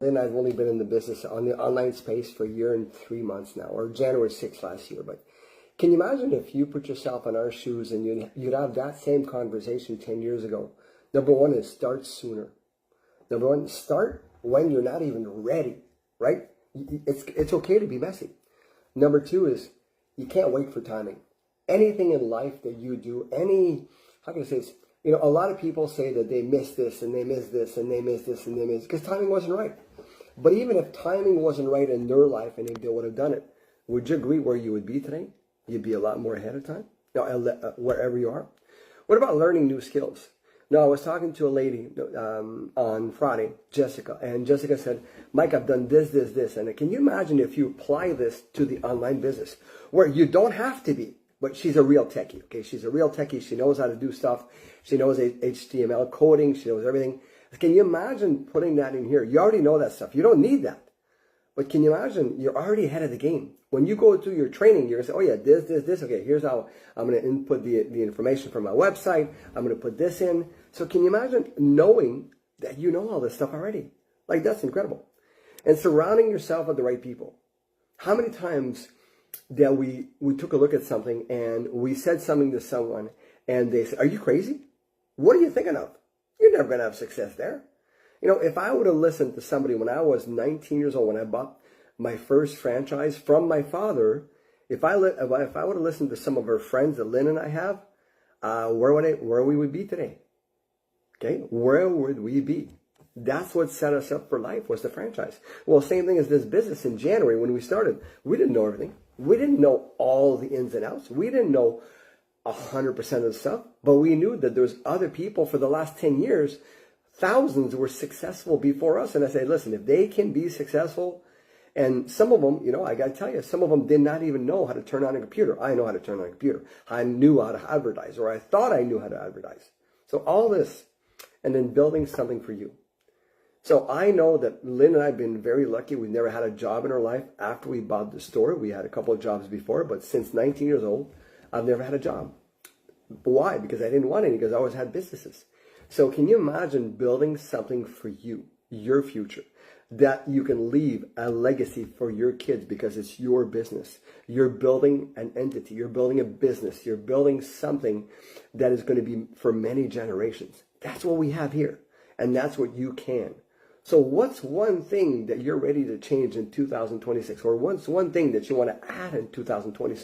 And I've only been in the business on the online space for a year and 3 months now, or January 6th last year. But can you imagine if you put yourself in our shoes and you'd have that same conversation 10 years ago? Number one is start sooner. Number one, start when you're not even ready, right? It's okay to be messy. Number two is you can't wait for timing. Anything in life that you do, how can I say this? You know, a lot of people say that they miss this and they miss this and they miss this and they miss, because timing wasn't right. But even if timing wasn't right in their life and they would have done it, would you agree where you would be today? You'd be a lot more ahead of time, wherever you are. What about learning new skills? No, I was talking to a lady on Friday, Jessica, and Jessica said, Mike, I've done this, this, this. And can you imagine if you apply this to the online business where you don't have to be, but she's a real techie, okay? She's a real techie. She knows how to do stuff. She knows HTML coding. She knows everything. Can you imagine putting that in here? You already know that stuff. You don't need that. But can you imagine you're already ahead of the game? When you go through your training, you're going to say, oh yeah, this, this, this. Okay, here's how I'm going to input the information from my website. I'm going to put this in. So can you imagine knowing that you know all this stuff already? Like, that's incredible. And surrounding yourself with the right people. How many times that we took a look at something and we said something to someone and they said, are you crazy? What are you thinking of? You're never going to have success there. You know, if I would have listened to somebody when I was 19 years old, when I bought my first franchise from my father, if I would have listened to some of our friends that Lynne and I have, where we would be today? Okay, where would we be? That's what set us up for life, was the franchise. Well, same thing as this business in January when we started. We didn't know everything. We didn't know all the ins and outs. We didn't know 100% of the stuff, but we knew that there was other people for the last 10 years. Thousands were successful before us. And I say, listen, if they can be successful, and some of them, you know, I got to tell you, some of them did not even know how to turn on a computer. I know how to turn on a computer. I knew how to advertise, or I thought I knew how to advertise. So all this, and then building something for you. So I know that Lynne and I have been very lucky. We've never had a job in our life after we bought the store. We had a couple of jobs before, but since 19 years old, I've never had a job. Why? Because I didn't want any, because I always had businesses. So can you imagine building something for you, your future, that you can leave a legacy for your kids because it's your business? You're building an entity. You're building a business. You're building something that is going to be for many generations. That's what we have here. And that's what you can. So what's one thing that you're ready to change in 2026? Or what's one thing that you want to add in 2026?